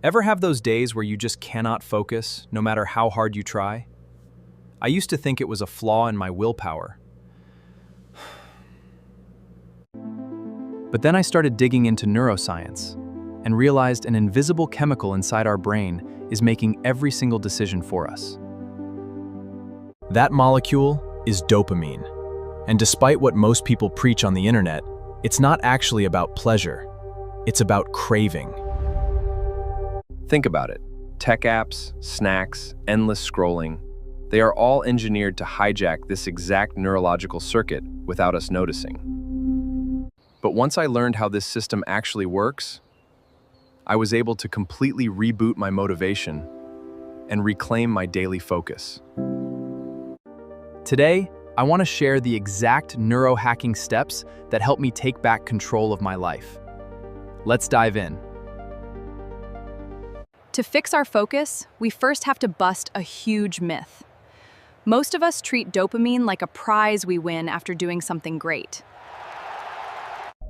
Ever have those days where you just cannot focus, no matter how hard you try? I used to think it was a flaw in my willpower. But then I started digging into neuroscience and realized an invisible chemical inside our brain is making every single decision for us. That molecule is dopamine. And despite what most people preach on the internet, it's not actually about pleasure. It's about craving. Think about it. Tech apps, snacks, endless scrolling, they are all engineered to hijack this exact neurological circuit without us noticing. But once I learned how this system actually works, I was able to completely reboot my motivation and reclaim my daily focus. Today, I want to share the exact neurohacking steps that help me take back control of my life. Let's dive in. To fix our focus, we first have to bust a huge myth. Most of us treat dopamine like a prize we win after doing something great.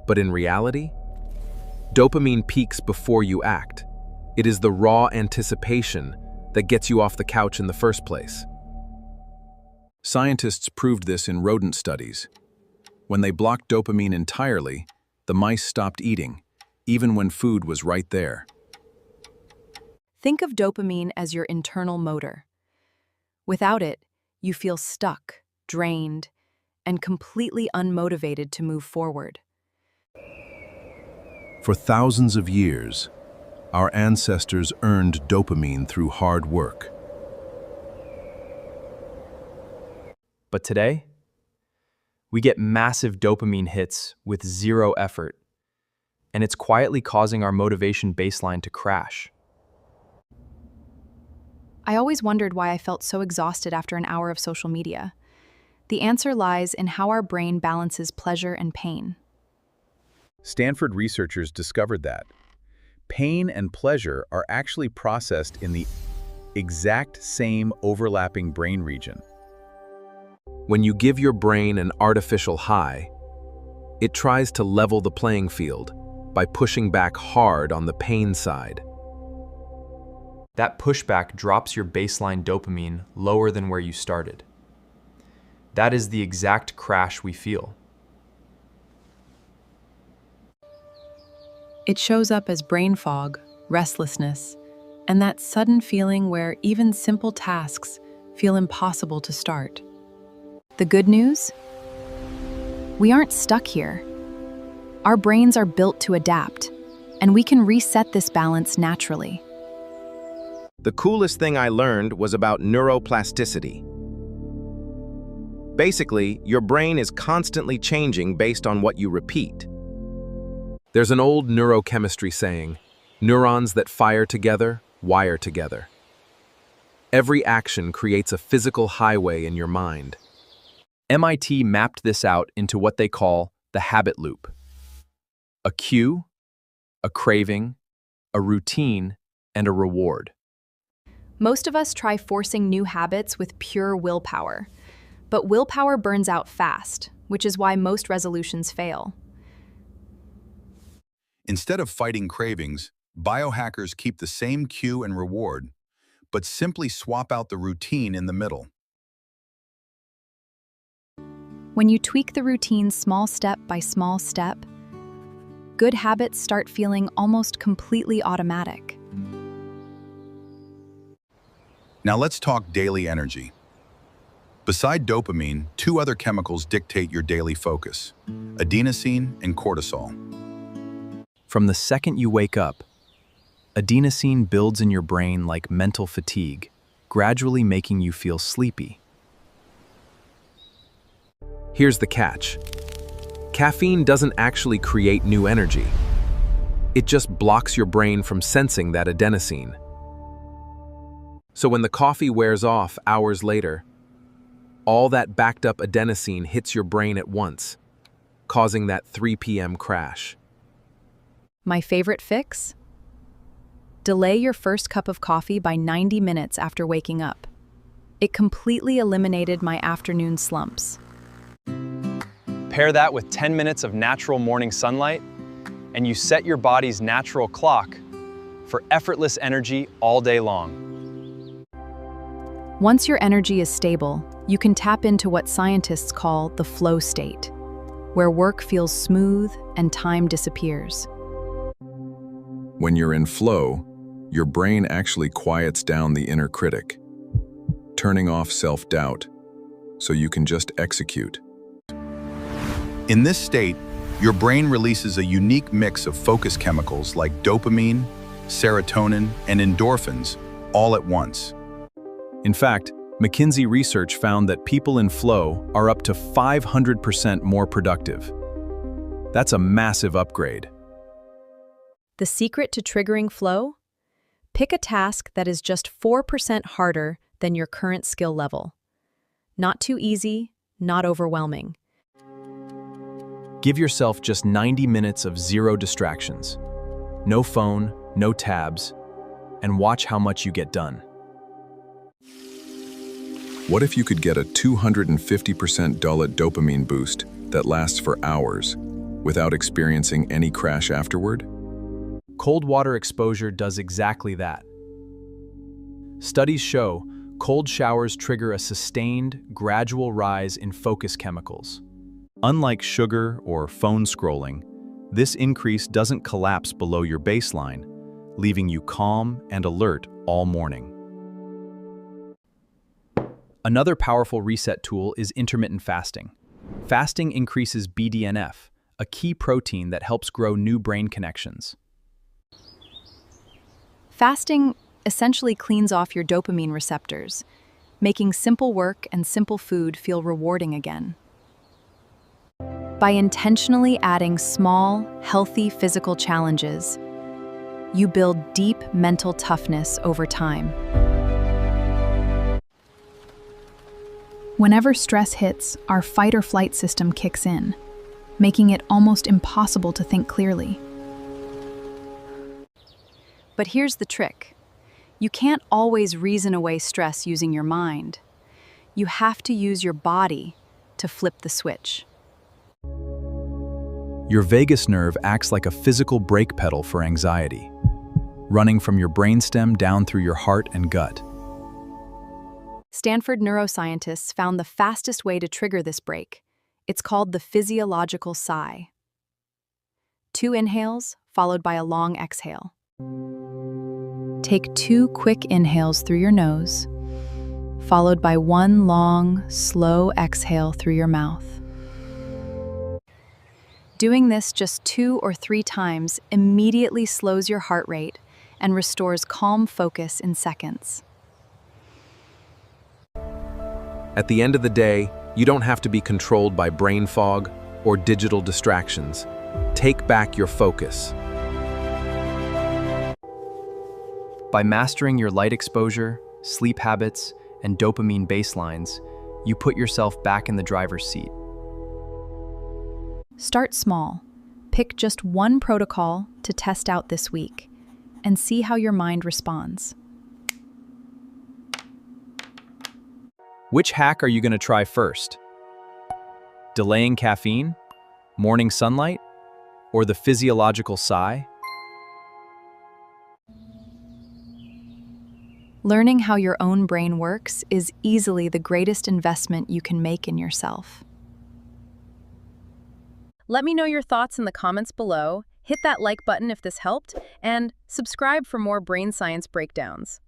But in reality, dopamine peaks before you act. It is the raw anticipation that gets you off the couch in the first place. Scientists proved this in rodent studies. When they blocked dopamine entirely, the mice stopped eating, even when food was right there. Think of dopamine as your internal motor. Without it, you feel stuck, drained, and completely unmotivated to move forward. For thousands of years, our ancestors earned dopamine through hard work. But today, we get massive dopamine hits with zero effort, and it's quietly causing our motivation baseline to crash. I always wondered why I felt so exhausted after an hour of social media. The answer lies in how our brain balances pleasure and pain. Stanford researchers discovered that pain and pleasure are actually processed in the exact same overlapping brain region. When you give your brain an artificial high, it tries to level the playing field by pushing back hard on the pain side. That pushback drops your baseline dopamine lower than where you started. That is the exact crash we feel. It shows up as brain fog, restlessness, and that sudden feeling where even simple tasks feel impossible to start. The good news? We aren't stuck here. Our brains are built to adapt, and we can reset this balance naturally. The coolest thing I learned was about neuroplasticity. Basically, your brain is constantly changing based on what you repeat. There's an old neurochemistry saying, neurons that fire together, wire together. Every action creates a physical highway in your mind. MIT mapped this out into what they call the habit loop. A cue, a craving, a routine, and a reward. Most of us try forcing new habits with pure willpower, but willpower burns out fast, which is why most resolutions fail. Instead of fighting cravings, biohackers keep the same cue and reward, but simply swap out the routine in the middle. When you tweak the routine small step by small step, good habits start feeling almost completely automatic. Now let's talk daily energy. Beside dopamine, two other chemicals dictate your daily focus: adenosine and cortisol. From the second you wake up, adenosine builds in your brain like mental fatigue, gradually making you feel sleepy. Here's the catch. Caffeine doesn't actually create new energy. It just blocks your brain from sensing that adenosine. So when the coffee wears off hours later, all that backed up adenosine hits your brain at once, causing that 3 p.m. crash. My favorite fix? Delay your first cup of coffee by 90 minutes after waking up. It completely eliminated my afternoon slumps. Pair that with 10 minutes of natural morning sunlight, and you set your body's natural clock for effortless energy all day long. Once your energy is stable, you can tap into what scientists call the flow state, where work feels smooth and time disappears. When you're in flow, your brain actually quiets down the inner critic, turning off self-doubt so you can just execute. In this state, your brain releases a unique mix of focus chemicals like dopamine, serotonin, and endorphins all at once. In fact, McKinsey research found that people in flow are up to 500% more productive. That's a massive upgrade. The secret to triggering flow? Pick a task that is just 4% harder than your current skill level. Not too easy, not overwhelming. Give yourself just 90 minutes of zero distractions. No phone, no tabs, and watch how much you get done. What if you could get a 250% dopamine boost that lasts for hours without experiencing any crash afterward? Cold water exposure does exactly that. Studies show cold showers trigger a sustained, gradual rise in focus chemicals. Unlike sugar or phone scrolling, this increase doesn't collapse below your baseline, leaving you calm and alert all morning. Another powerful reset tool is intermittent fasting. Fasting increases BDNF, a key protein that helps grow new brain connections. Fasting essentially cleans off your dopamine receptors, making simple work and simple food feel rewarding again. By intentionally adding small, healthy physical challenges, you build deep mental toughness over time. Whenever stress hits, our fight or flight system kicks in, making it almost impossible to think clearly. But here's the trick. You can't always reason away stress using your mind. You have to use your body to flip the switch. Your vagus nerve acts like a physical brake pedal for anxiety, running from your brainstem down through your heart and gut. Stanford neuroscientists found the fastest way to trigger this brake. It's called the physiological sigh. 2 inhales, followed by a long exhale. Take 2 quick inhales through your nose, followed by 1 long, slow exhale through your mouth. Doing this just 2 or 3 times immediately slows your heart rate and restores calm focus in seconds. At the end of the day, you don't have to be controlled by brain fog or digital distractions. Take back your focus. By mastering your light exposure, sleep habits, and dopamine baselines, you put yourself back in the driver's seat. Start small. Pick just 1 protocol to test out this week and see how your mind responds. Which hack are you going to try first? Delaying caffeine, morning sunlight, or the physiological sigh? Learning how your own brain works is easily the greatest investment you can make in yourself. Let me know your thoughts in the comments below, hit that like button if this helped, and subscribe for more brain science breakdowns.